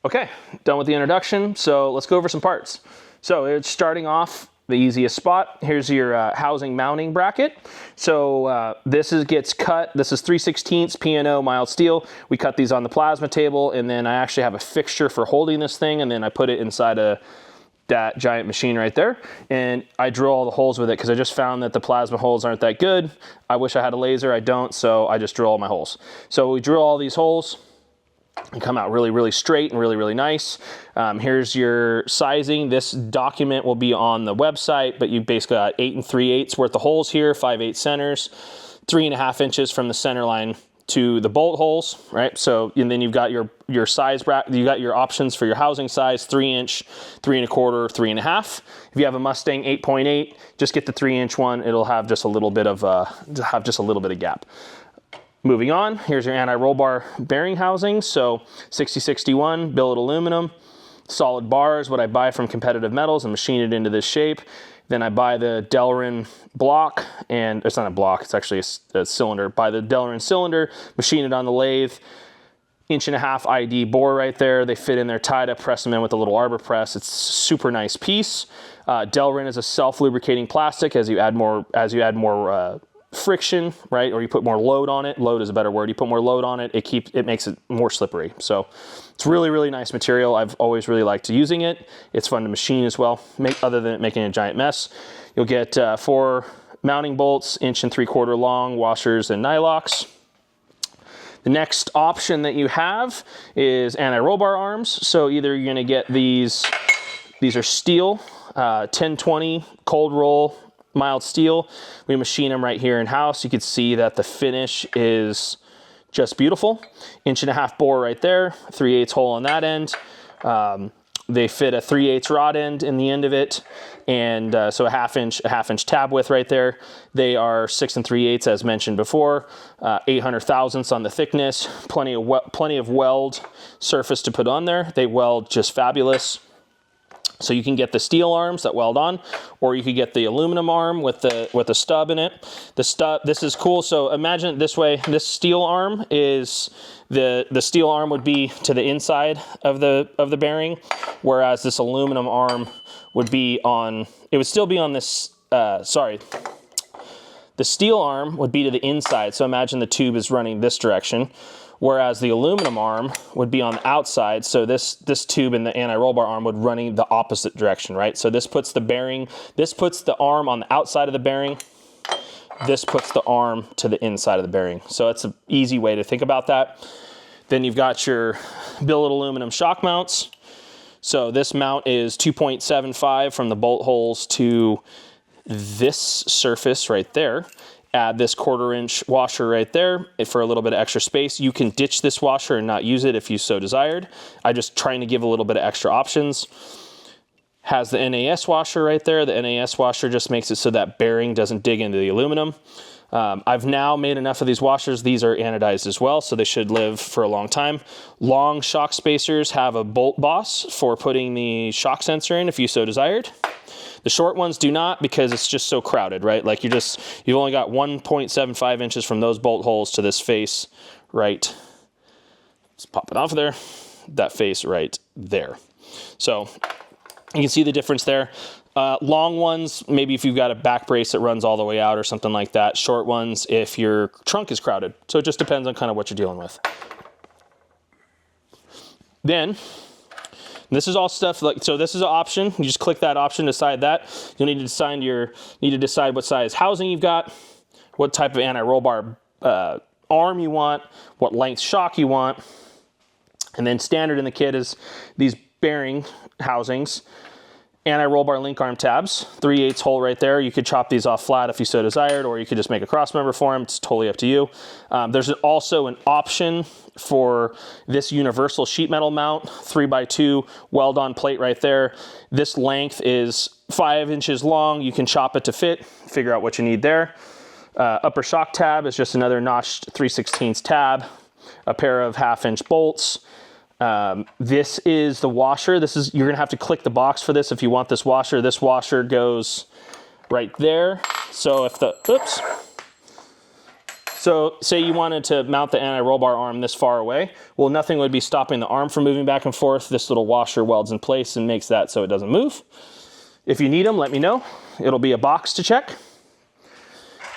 Okay, done with the introduction. So let's go over some parts. So it's starting off the easiest spot. Here's your housing mounting bracket. So this gets cut. This is 3/16 P&O mild steel. We cut these on the plasma table, and then I actually have a fixture for holding this thing, and then I put it inside that giant machine right there, and I drill all the holes with it because I just found that the plasma holes aren't that good. I wish I had a laser, I don't, so I just drill all my holes. So we drill all these holes and come out really, really straight and really, really nice. Here's your sizing. This document will be on the website, but you basically got 8 3/8 worth of holes here, 5/8 centers, 3.5 inches from the center line to the bolt holes, right? So, and then you've got your size bracket, you got your options for your housing size, 3-inch, 3 1/4, 3.5. If you have a Mustang 8.8, just get the 3-inch one. It'll have just a little bit of gap. Moving on, here's your anti-roll bar bearing housing. So 6061 billet aluminum, solid bars, what I buy from Competitive Metals and machine it into this shape. Then I buy the Delrin block, and it's not a block, it's actually a cylinder. Buy the Delrin cylinder, machine it on the lathe, 1.5" ID bore right there. They fit in there tied up, press them in with a little arbor press. It's a super nice piece. Delrin is a self-lubricating plastic. As you add more friction, right, or you put more load on it. Load is a better word. You put more load on it, it makes it more slippery. So it's really, really nice material. I've always really liked using it. It's fun to machine as well, other than it making a giant mess. You'll get 4 mounting bolts, 1 3/4 long, washers and nylocks. The next option that you have is anti-roll bar arms. So either you're gonna get these are steel, 1020 cold roll mild steel. We machine them right here in house. You can see that the finish is just beautiful. 1.5" bore right there, 3/8 hole on that end. They fit a 3/8 rod end in the end of it, and so a half inch tab width right there. They are 6 3/8 as mentioned before, 800 thousandths on the thickness. Plenty of weld surface to put on there. They weld just fabulous. So you can get the steel arms that weld on, or you could get the aluminum arm with the stub in it. The stub, this is cool. So imagine it this way: this steel arm is the steel arm would be to the inside of the bearing, whereas this aluminum arm would be on. It would still be on this. The steel arm would be to the inside. So imagine the tube is running this direction, whereas the aluminum arm would be on the outside. So this tube and the anti-roll bar arm would running the opposite direction, right? So this puts the arm on the outside of the bearing. This puts the arm to the inside of the bearing. So that's an easy way to think about that. Then you've got your billet aluminum shock mounts. So this mount is 2.75 from the bolt holes to this surface right there. Add this 1/4 inch washer right there for a little bit of extra space. You can ditch this washer and not use it if you so desired. I'm just trying to give a little bit of extra options. Has the NAS washer right there. The NAS washer just makes it so that bearing doesn't dig into the aluminum. I've now made enough of these washers. These are anodized as well, so they should live for a long time. Long shock spacers have a bolt boss for putting the shock sensor in if you so desired. The short ones do not, because it's just so crowded, right? Like you've only got 1.75 inches from those bolt holes to this face right. Let's pop it off of there. That face right there. So you can see the difference there. Long ones, maybe if you've got a back brace that runs all the way out or something like that. Short ones if your trunk is crowded. So it just depends on kind of what you're dealing with. Then, this is all stuff like, so this is an option. You just click that option, decide that. You'll need to decide what size housing you've got, what type of anti-roll bar arm you want, what length shock you want. And then standard in the kit is these bearing housings, anti-roll bar link arm tabs, 3/8 hole right there. You could chop these off flat if you so desired, or you could just make a cross member for them. It's totally up to you. There's also an option for this universal sheet metal mount, 3x2 weld on plate right there. This length is 5 inches long. You can chop it to fit, figure out what you need there. Upper shock tab is just another notched 3/16 tab, a pair of 1/2 inch bolts. This is the washer. You're gonna have to click the box for this if you want this washer. This washer goes right there. So So say you wanted to mount the anti-roll bar arm this far away. Well, nothing would be stopping the arm from moving back and forth. This little washer welds in place and makes that so it doesn't move. If you need them, let me know. It'll be a box to check.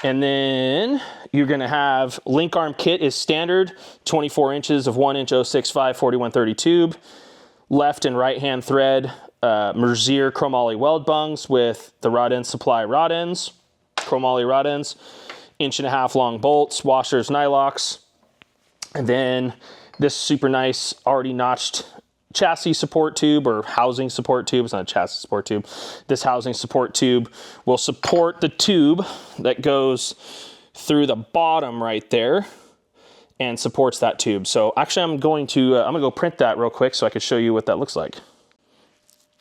And then you're gonna have link arm kit is standard, 24 inches of 1-inch 065 4130 tube, left and right hand thread, Merzier chromoly weld bungs with the rod end supply rod ends, chromoly rod ends, 1.5-inch long bolts, washers, nylocks, and then this super nice already notched chassis support tube or housing support tube. It's not a chassis support tube. This housing support tube will support the tube that goes through the bottom right there and supports that tube. So actually I'm gonna go print that real quick so I can show you what that looks like.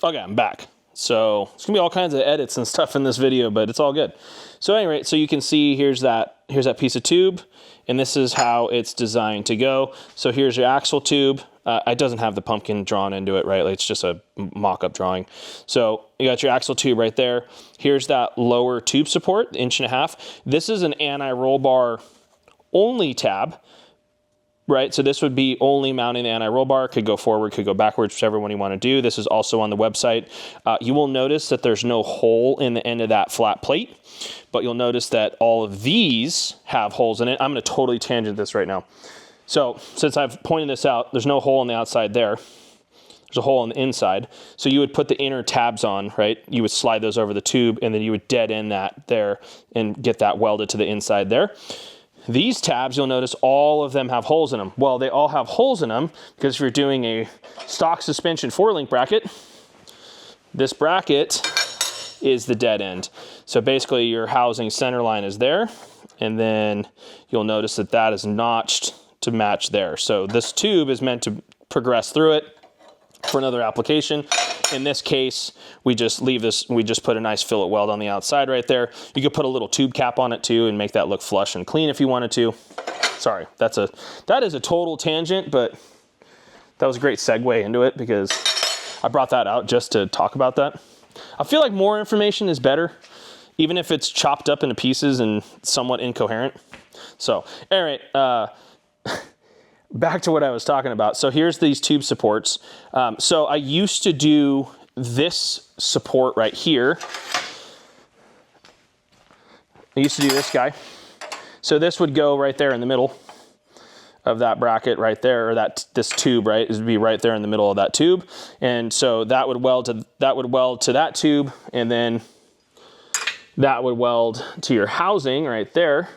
Okay, I'm back. So it's gonna be all kinds of edits and stuff in this video, but it's all good. So anyway, so you can see here's that piece of tube, and this is how it's designed to go. So here's your axle tube. It doesn't have the pumpkin drawn into it, right? Like it's just a mock-up drawing. So you got your axle tube right there. Here's that lower tube support, 1.5 inch. This is an anti-roll bar only tab, right? So this would be only mounting the anti-roll bar. Could go forward, could go backwards, whichever one you want to do. This is also on the website. You will notice that there's no hole in the end of that flat plate, but you'll notice that all of these have holes in it. I'm going to totally tangent this right now. So since I've pointed this out, there's no hole on the outside there. There's a hole on the inside. So you would put the inner tabs on, right? You would slide those over the tube, and then you would dead end that there and get that welded to the inside there. These tabs, you'll notice all of them have holes in them. Well, they all have holes in them because if you're doing a stock suspension 4-link bracket, this bracket is the dead end. So basically your housing center line is there, and then you'll notice that that is notched to match there. So this tube is meant to progress through it for another application. In this case, we just leave this, we just put a nice fillet weld on the outside right there. You could put a little tube cap on it too and make that look flush and clean if you wanted to. Sorry, that is a total tangent, but that was a great segue into it because I brought that out just to talk about that. I feel like more information is better, even if it's chopped up into pieces and somewhat incoherent. So, all right, back to what I was talking about. So here's these tube supports. So I used to do this support right here. I used to do this guy. So this would go right there in the middle of that bracket right there, or this tube, right? It would be right there in the middle of that tube. And so that would weld to that tube, and then that would weld to your housing right there.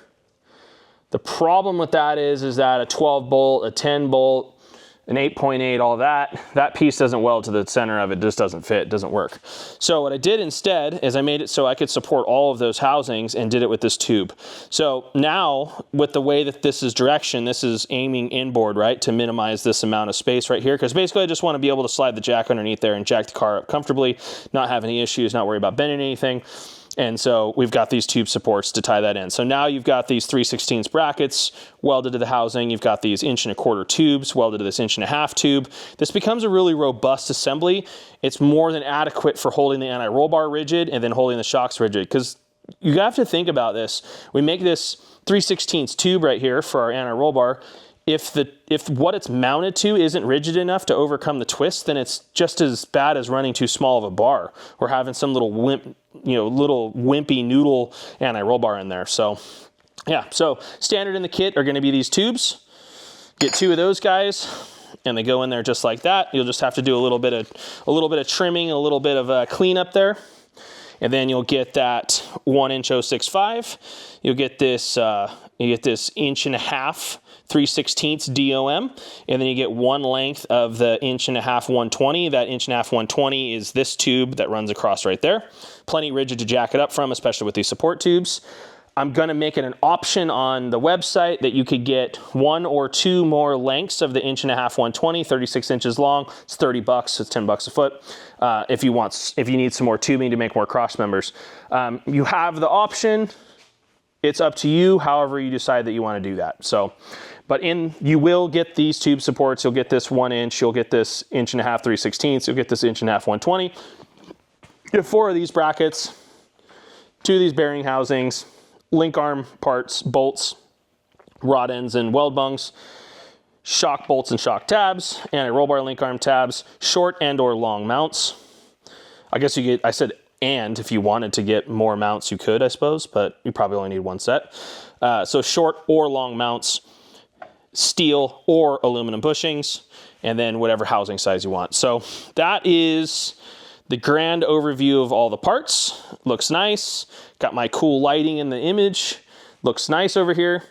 The problem with that is that a 12 bolt, a 10 bolt, an 8.8, all that piece doesn't weld to the center of it. It just doesn't fit, it doesn't work. So what I did instead is I made it so I could support all of those housings and did it with this tube. So now with the way that this is direction, this is aiming inboard, right? To minimize this amount of space right here. Because basically I just want to be able to slide the jack underneath there and jack the car up comfortably, not have any issues, not worry about bending anything. And so we've got these tube supports to tie that in. So now you've got these 3/16 brackets welded to the housing. You've got these 1.25 inch tubes welded to this 1.5 inch tube. This becomes a really robust assembly. It's more than adequate for holding the anti-roll bar rigid and then holding the shocks rigid. Because you have to think about this. We make this 3/16 tube right here for our anti-roll bar. If what it's mounted to isn't rigid enough to overcome the twist, then it's just as bad as running too small of a bar or having some little little wimpy noodle anti-roll bar in there. So yeah, so standard in the kit are going to be these tubes. Get 2 of those guys, and they go in there just like that. You'll just have to do a little bit of trimming, a little bit of cleanup there. And then you'll get that 1-inch 065. You'll get this 1.5 inch 3/16 DOM, and then you get 1 length of the 1.5 inch 120. That 1.5 inch 120 is this tube that runs across right there. Plenty rigid to jack it up from, especially with these support tubes. I'm gonna make it an option on the website that you could get 1 or 2 more lengths of the 1.5 inch 120, 36 inches long. It's $30, it's $10 a foot. If you need some more tubing to make more cross members. You have the option. It's up to you, however you decide that you want to do that. So, but you will get these tube supports. You'll get this 1 inch, you'll get this 1.5 inch 3/16, you'll get this 1.5 inch 120. You have 4 of these brackets, 2 of these bearing housings, link arm parts, bolts, rod ends and weld bungs, shock bolts and shock tabs, anti-roll bar link arm tabs, short and or long mounts. I guess you get, I said and if you wanted to get more mounts you could, I suppose, but you probably only need one set. So short or long mounts, steel or aluminum bushings, and then whatever housing size you want. So that is the grand overview of all the parts. Looks nice. Got my cool lighting in the image. Looks nice over here.